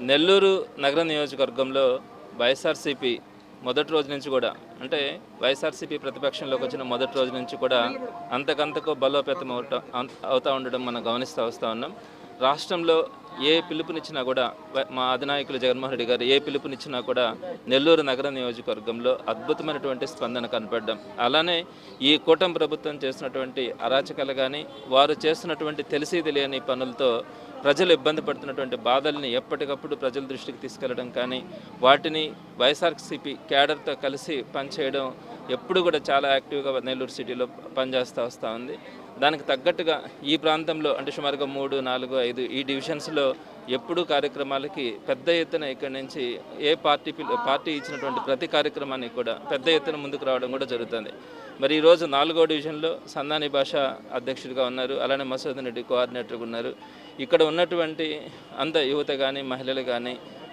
నెల్లూరు నగర నియోజకవర్గంలో వైఎస్ఆర్సీపీ మొదటి రోజు నుంచి కూడా అంటే వైఎస్ఆర్సీపీ ప్రతిపక్షంలోకి వచ్చిన మొదటి రోజు నుంచి కూడా అంతకంతకు బలోపేతం అవుతూ ఉండడం మనం గమనిస్తూ వస్తూ ఉన్నాం. రాష్ట్రంలో ఏ పిలుపునిచ్చినా కూడా మా అధినాయకులు జగన్మోహన్ రెడ్డి గారు ఏ పిలుపునిచ్చినా కూడా నెల్లూరు నగర నియోజకవర్గంలో అద్భుతమైనటువంటి స్పందన కనపడడం, అలానే ఈ కూటమి ప్రభుత్వం చేస్తున్నటువంటి అరాచకాలు కానీ వారు చేస్తున్నటువంటి తెలిసి తెలియని పనులతో ప్రజలు ఇబ్బంది పడుతున్నటువంటి బాధల్ని ఎప్పటికప్పుడు ప్రజల దృష్టికి తీసుకెళ్లడం కానీ వాటిని వైఎస్ఆర్సీపీ క్యాడర్తో కలిసి పనిచేయడం ఎప్పుడు కూడా చాలా యాక్టివ్గా నెల్లూరు సిటీలో పనిచేస్తూ వస్తూ ఉంది. దానికి తగ్గట్టుగా ఈ ప్రాంతంలో అంటే సుమారుగా 3, 4, 5 ఈ డివిజన్స్లో ఎప్పుడూ కార్యక్రమాలకి పెద్ద ఎత్తున ఇక్కడి నుంచి ఏ పార్టీ ఇచ్చినటువంటి ప్రతి కార్యక్రమానికి కూడా పెద్ద ఎత్తున ముందుకు రావడం కూడా జరుగుతుంది. మరి ఈరోజు 4వ డివిజన్లో సందాని భాష అధ్యక్షుడిగా ఉన్నారు, అలానే మసూదన్ రెడ్డి కోఆర్డినేటర్గా ఉన్నారు. ఇక్కడ ఉన్నటువంటి అంత యువత కానీ మహిళలు కానీ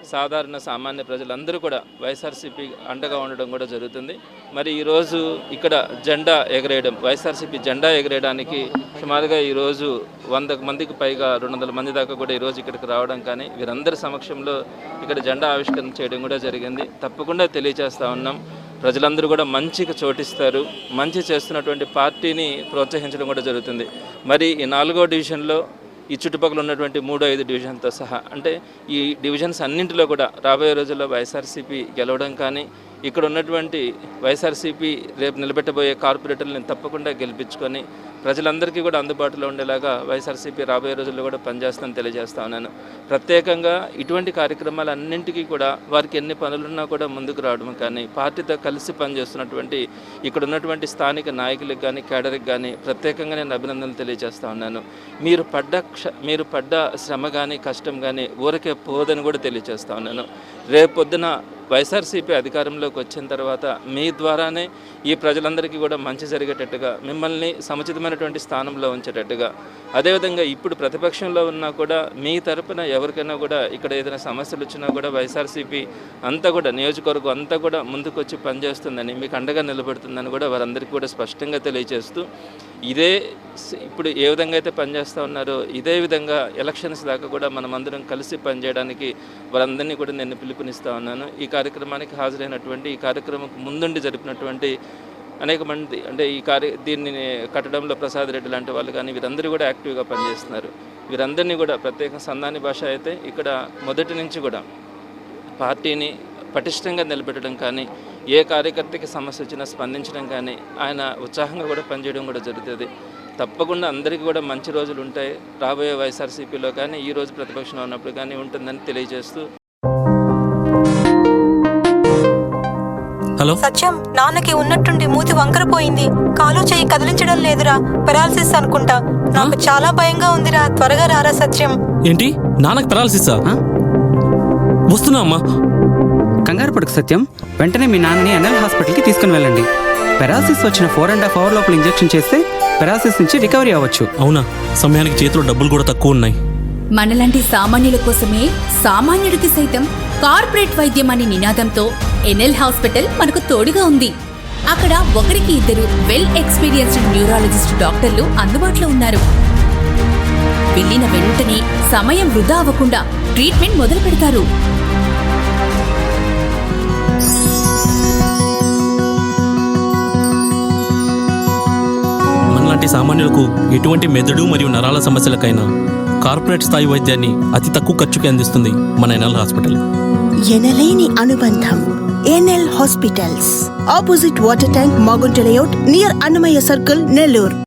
సాధారణ సామాన్య ప్రజలందరూ కూడా వైఎస్ఆర్సీపీ అండగా ఉండడం కూడా జరుగుతుంది. మరి ఈరోజు ఇక్కడ జెండా ఎగరేయడం, వైఎస్ఆర్సీపీ జెండా ఎగరేయడానికి సుమారుగా ఈరోజు 100 మందికి పైగా 200 మంది దాకా కూడా ఈరోజు ఇక్కడికి రావడం కానీ వీరందరి సమక్షంలో ఇక్కడ జెండా ఆవిష్కరణ చేయడం కూడా జరిగింది. తప్పకుండా తెలియజేస్తూ ఉన్నాం, ప్రజలందరూ కూడా మంచికి చోటిస్తారు, మంచి చేస్తున్నటువంటి పార్టీని ప్రోత్సహించడం కూడా జరుగుతుంది. మరి ఈ 4వ డివిజన్లో ఈ చుట్టుపక్కల ఉన్నటువంటి 3, 5 డివిజన్తో సహా అంటే ఈ డివిజన్స్ అన్నింటిలో కూడా రాబోయే రోజుల్లో వైఎస్ఆర్సీపీ గెలవడం కానీ ఇక్కడ ఉన్నటువంటి వైఎస్ఆర్సీపీ రేపు నిలబెట్టబోయే కార్పొరేటర్లను తప్పకుండా గెలిపించుకొని ప్రజలందరికీ కూడా అందుబాటులో ఉండేలాగా వైఎస్ఆర్సీపీ రాబోయే రోజుల్లో కూడా పనిచేస్తానని తెలియజేస్తా ఉన్నాను. ప్రత్యేకంగా ఇటువంటి కార్యక్రమాలన్నింటికీ కూడా వారికి ఎన్ని పనులున్నా కూడా ముందుకు రావడం కానీ పార్టీతో కలిసి పనిచేస్తున్నటువంటి ఇక్కడ ఉన్నటువంటి స్థానిక నాయకులకు కానీ కేడర్కి కానీ ప్రత్యేకంగా నేను అభినందనలు తెలియజేస్తా ఉన్నాను. మీరు పడ్డ శ్రమ కానీ కష్టం కానీ ఊరికే పోదని కూడా తెలియజేస్తా ఉన్నాను. రేపొద్దున వైఎస్ఆర్సీపీ అధికారంలోకి వచ్చిన తర్వాత మీ ద్వారానే ఈ ప్రజలందరికీ కూడా మంచి జరిగేటట్టుగా మిమ్మల్ని సముచితమైనటువంటి స్థానంలో ఉంచేటట్టుగా, అదేవిధంగా ఇప్పుడు ప్రతిపక్షంలో ఉన్నా కూడా మీ తరపున ఎవరికైనా కూడా ఇక్కడ ఏదైనా సమస్యలు వచ్చినా కూడా వైఎస్ఆర్సీపీ అంతా కూడా నియోజకవర్గం అంతా కూడా ముందుకొచ్చి పనిచేస్తుందని మీకు అండగా నిలబెడుతుందని కూడా వారందరికీ కూడా స్పష్టంగా తెలియజేస్తూ ఇదే ఇప్పుడు ఏ విధంగా అయితే పనిచేస్తూ ఉన్నారో ఇదే విధంగా ఎలక్షన్స్ దాకా కూడా మనమందరం కలిసి పనిచేయడానికి వారందరినీ కూడా నేను పిలుపునిస్తూ ఉన్నాను. ఈ కార్యక్రమానికి హాజరైనటువంటి ఈ కార్యక్రమం ముందుండి జరిపినటువంటి అనేక మంది అంటే దీన్ని కట్టడంలో ప్రసాద్ రెడ్డి లాంటి వాళ్ళు కానీ వీరందరూ కూడా యాక్టివ్గా పనిచేస్తున్నారు. వీరందరినీ కూడా ప్రత్యేకంగా సందాని భాష అయితే ఇక్కడ మొదటి నుంచి కూడా పార్టీని పటిష్టంగా నిలబెట్టడం కానీ ఏ కార్యకర్తకి సమస్య వచ్చినా స్పందించడం కానీ ఆయన ఉత్సాహంగా కూడా పనిచేయడం కూడా జరుగుతుంది. తప్పకుండా అందరికీ కూడా మంచి రోజులు ఉంటాయి రాబోయే వైఎస్ఆర్సీపీలో కానీ ఈ రోజు ప్రతిపక్షంలో ఉన్నప్పుడు కానీ ఉంటుందని తెలియజేస్తూ. హలో సత్యం, నాన్నకి ఉన్నట్టుండి మూతి వంకరపోయింది, కాలు చేయి కదిలించడం లేదురా, పెరాలసిస్ అనుకుంటా. నాకు చాలా భయంగా ఉందిరా, త్వరగా రారా సత్యం. ఏంటి నాన్నకి పెరాలసిసా? వస్తున్నా అమ్మా. కంగారు పడుకు సత్యం, వెంటనే మీ నాన్నని ఎన్ఎల్ హాస్పిటల్కి తీసుకుని వెళ్ళండి. పెరాలసిస్ వచ్చిన 4.5 hours లోపల ఇంజెక్షన్ చేస్తే పెరాలసిస్ నుంచి రికవరీ అవ్వచ్చు. అవునా? సమయానికి చేతిలో డబ్బులు కూడా తక్కువ ఉన్నాయి. మనలాంటి సామాన్యుల కోసమే సామాన్యుడికి సైతం కార్పొరేట్ వైద్యం అనే నినాదంతో ఎన్ఎల్ హాస్పిటల్ మనకు తోడుగా ఉంది. అక్కడ 1-2 వెల్ ఎక్స్పీరియన్స్డ్ న్యూరాలజిస్ట్ డాక్టర్లు అందుబాటులో ఉన్నారు. వెళ్ళిన వెంటనే సమయం వృధా అవ్వకుండా ట్రీట్మెంట్ మొదలు పెడతారు. మనలాంటి సామాన్యులకు ఎటువంటి మెదడు మరియు నరాల సమస్యలకైనా కార్పొరేట్ స్థాయి వైద్యాన్ని అతి తక్కువ ఖర్చుకి అందిస్తుంది మన ఎన్ఎల్ హాస్పిటల్. ఎనలేని అనుబంధం. NL hospitals, opposite water tank, Magunta layout, near Annamayya circle, Nellore.